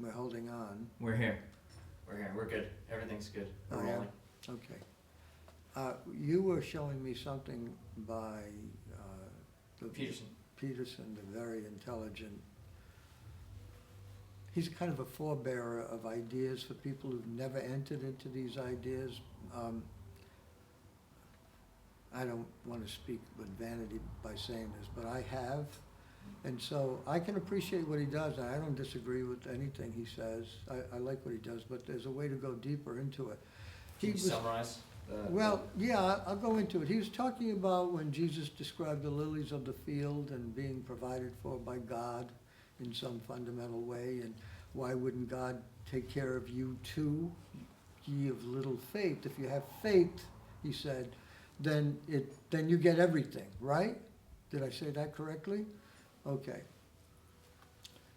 We're holding on. We're here. We're here. We're good. Everything's good. We're Oh, yeah? rolling. Okay. You were showing me something by Peterson. Peterson, the very intelligent. He's kind of a forebearer of ideas for people who've never entered into these ideas. I don't want to speak with vanity by saying this, but I have. And so I can appreciate what he does, and I don't disagree with anything he says. I like what he does, but there's a way to go deeper into it. Can you summarize? Well, yeah, I'll go into it. He was talking about when Jesus described the lilies of the field and being provided for by God in some fundamental way, and why wouldn't God take care of you too, ye of little faith? If you have faith, he said, then you get everything, right? Did I say that correctly? Okay.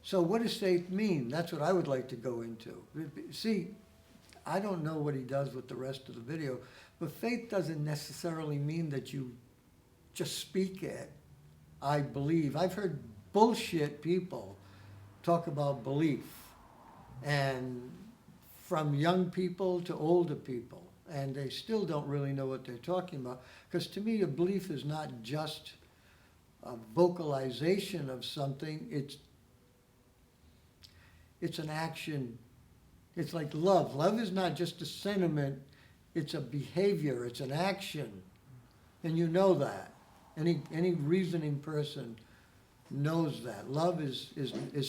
So what does faith mean? That's what I would like to go into. See, I don't know what he does with the rest of the video, but faith doesn't necessarily mean that you just speak it. I believe. I've heard bullshit people talk about belief, and from young people to older people, and they still don't really know what they're talking about. Because to me, a belief is not just a vocalization of something, it's an action. It's like love. Love is not just a sentiment, it's a behavior, it's an action. And you know that. Any reasoning person knows that. Love is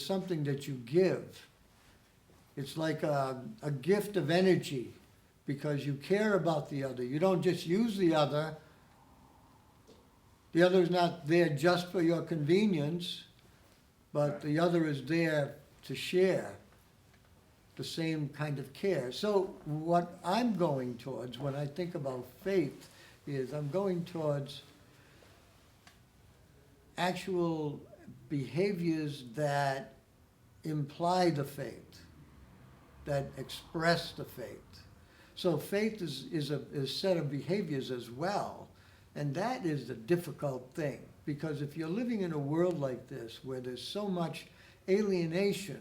something that you give. It's like a gift of energy because you care about the other. You don't just use the other. The other is not there just for your convenience, but the other is there to share the same kind of care. So what I'm going towards when I think about faith is I'm going towards actual behaviors that imply the faith, that express the faith. So faith is a set of behaviors as well. And that is the difficult thing, because if you're living in a world like this where there's so much alienation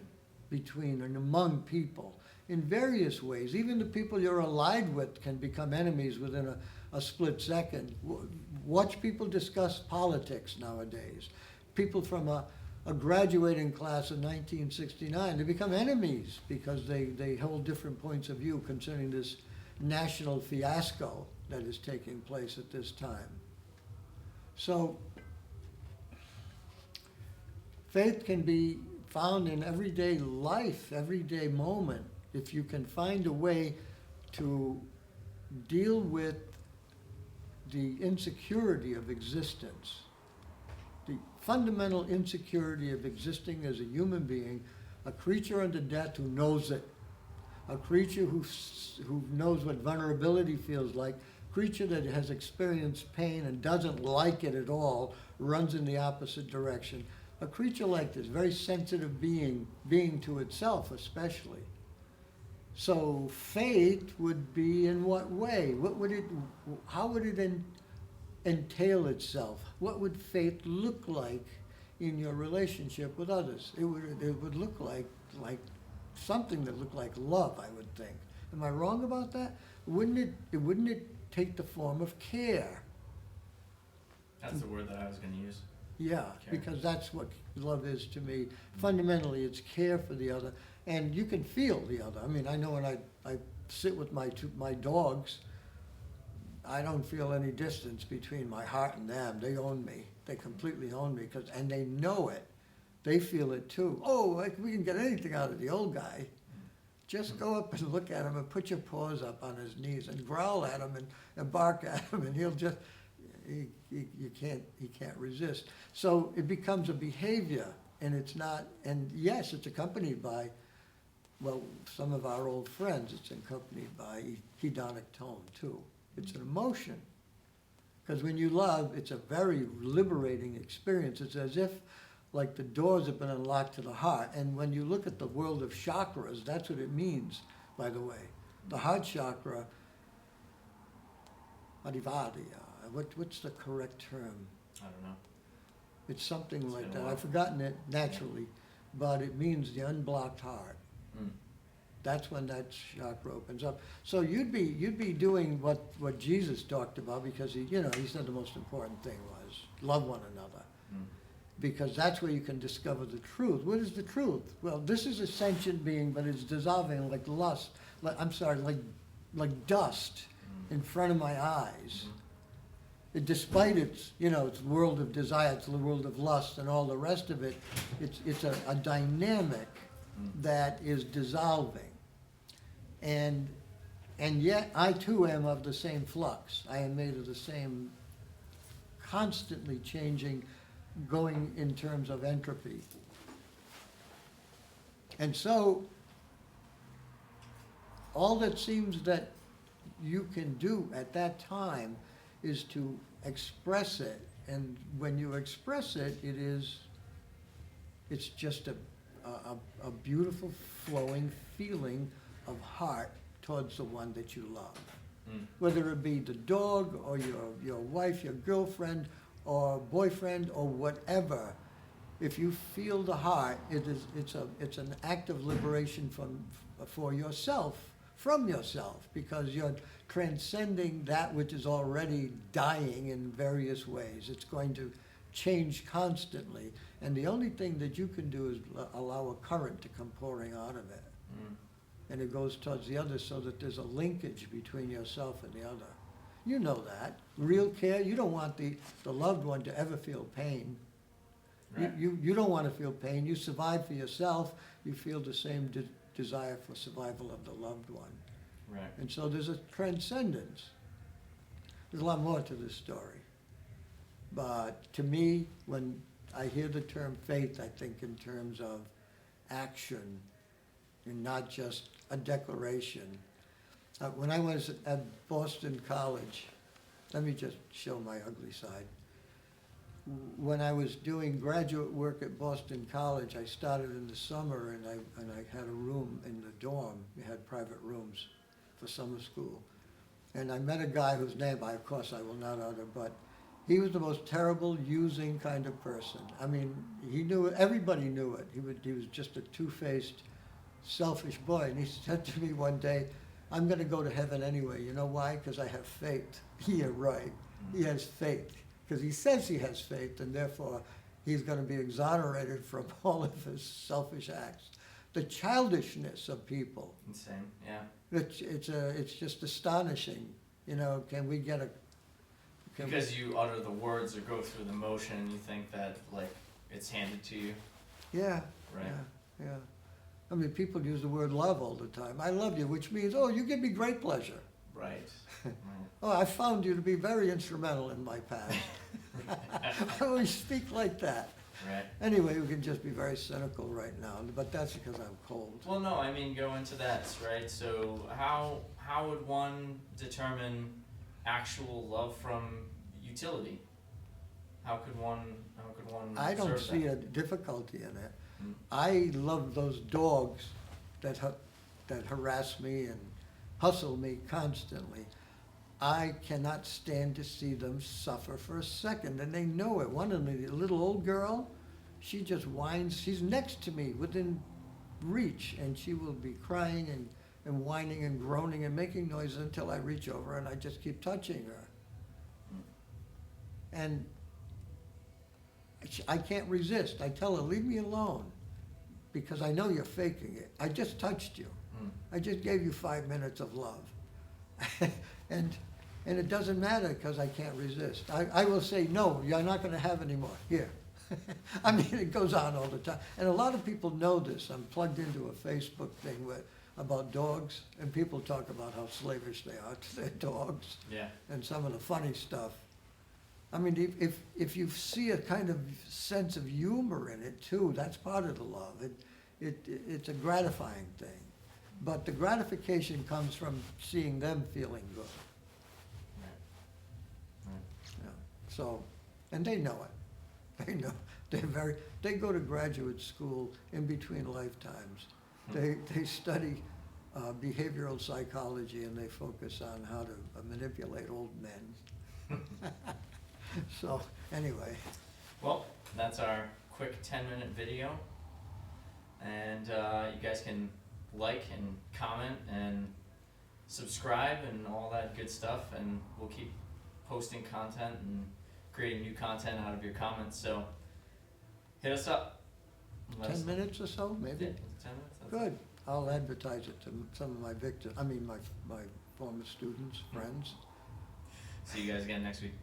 between and among people in various ways, even the people you're allied with can become enemies within a split second. Watch people discuss politics nowadays. People from a graduating class of 1969, they become enemies because they hold different points of view concerning this national fiasco that is taking place at this time. So, faith can be found in everyday life, everyday moment, if you can find a way to deal with the insecurity of existence, the fundamental insecurity of existing as a human being, a creature unto death who knows it, a creature who knows what vulnerability feels like, creature that has experienced pain and doesn't like it at all, runs in the opposite direction. A creature like this, very sensitive being to itself especially. So faith would be in what way? How would it entail itself? What would faith look like in your relationship with others? It would look like something that looked like love, I would think. Am I wrong about that? Wouldn't it take the form of care? That's the word that I was going to use. Yeah, Care. because that's what love is to me. Fundamentally, it's care for the other, and you can feel the other. I mean, I know when I sit with my dogs, I don't feel any distance between my heart and them. They own me. They completely own me, and they know it. They feel it too. Oh, like we can get anything out of the old guy. Just go up and look at him and put your paws up on his knees and growl at him and bark at him, and he'll just, he can't resist. So it becomes a behavior, and it's not, and yes, it's accompanied by, well, some of our old friends, it's accompanied by hedonic tone too. It's an emotion. Because when you love, it's a very liberating experience. It's as if like the doors have been unlocked to the heart. And when you look at the world of chakras, that's what it means, by the way. The heart chakra, adivadya, what's the correct term? I don't know. It's something It's like been a that. while. I've forgotten it naturally, but it means the unblocked heart. Mm. That's when that chakra opens up. So you'd be doing what Jesus talked about, because he said the most important thing was love one another. Mm. Because that's where you can discover the truth. What is the truth? Well, this is a sentient being, but it's dissolving like lust, like dust in front of my eyes. Despite its world of desire, it's the world of lust and all the rest of it, it's a dynamic that is dissolving. And yet I too am of the same flux. I am made of the same constantly changing, going in terms of entropy. And so all that seems that you can do at that time is to express it. And when you express it, it's just a beautiful flowing feeling of heart towards the one that you love. Mm. Whether it be the dog or your wife, your girlfriend, or boyfriend, or whatever, if you feel the heart, it's an act of liberation for yourself, from yourself, because you're transcending that which is already dying in various ways. It's going to change constantly, and the only thing that you can do is allow a current to come pouring out of it. Mm. And it goes towards the other, so that there's a linkage between yourself and the other. You know that. Real care, you don't want the loved one to ever feel pain. Right. You don't want to feel pain. You survive for yourself. You feel the same desire for survival of the loved one. Right. And so there's a transcendence. There's a lot more to this story. But to me, when I hear the term faith, I think in terms of action and not just a declaration. When I was at Boston College, let me just show my ugly side. When I was doing graduate work at Boston College, I started in the summer, and I had a room in the dorm. We had private rooms for summer school. And I met a guy whose name, of course, I will not utter, but he was the most terrible, using kind of person. I mean, he knew it, everybody knew it. He was just a two-faced, selfish boy. And he said to me one day, "I'm going to go to heaven anyway. You know why? Because I have faith." Yeah, right. He has faith. Because he says he has faith, and therefore he's going to be exonerated from all of his selfish acts. The childishness of people. Insane. Yeah. It's just astonishing. Can we get a... Because you utter the words or go through the motion, and you think that it's handed to you. Yeah. Right. Yeah. I mean, people use the word love all the time. I love you, which means, oh, you give me great pleasure. Right. Right. Oh, I found you to be very instrumental in my past. I always speak like that. Right. Anyway, we can just be very cynical right now, but that's because I'm cold. Well, no, I mean, go into that, right? So how would one determine actual love from utility? How could one I don't observe see that? a difficulty in it. Mm. I love those dogs that harass me and hustle me constantly. I cannot stand to see them suffer for a second, and they know it. One of them, the little old girl, she just whines. She's next to me, within reach, and she will be crying and whining and groaning and making noises until I reach over and I just keep touching her. And I can't resist. I tell her, "Leave me alone, because I know you're faking it. I just touched you. Mm. I just gave you 5 minutes of love." And it doesn't matter, because I can't resist. I will say, "No, you're not going to have any more. Here." I mean, it goes on all the time. And a lot of people know this. I'm plugged into a Facebook thing about dogs, and people talk about how slavish they are to their dogs. Yeah. And some of the funny stuff. I mean, if you see a kind of sense of humor in it too, that's part of the love. It's a gratifying thing. But the gratification comes from seeing them feeling good. Right. Yeah. So, and they know it. They know. They go to graduate school in between lifetimes. They study behavioral psychology, and they focus on how to manipulate old men. So, anyway. Well, that's our quick 10-minute video, and you guys can like and comment and subscribe and all that good stuff, and we'll keep posting content and creating new content out of your comments. So hit us up. Let us 10 know. minutes or so, maybe? Yeah, 10 minutes. That's Good. I'll advertise it to some of my my former students, friends. See you guys again next week.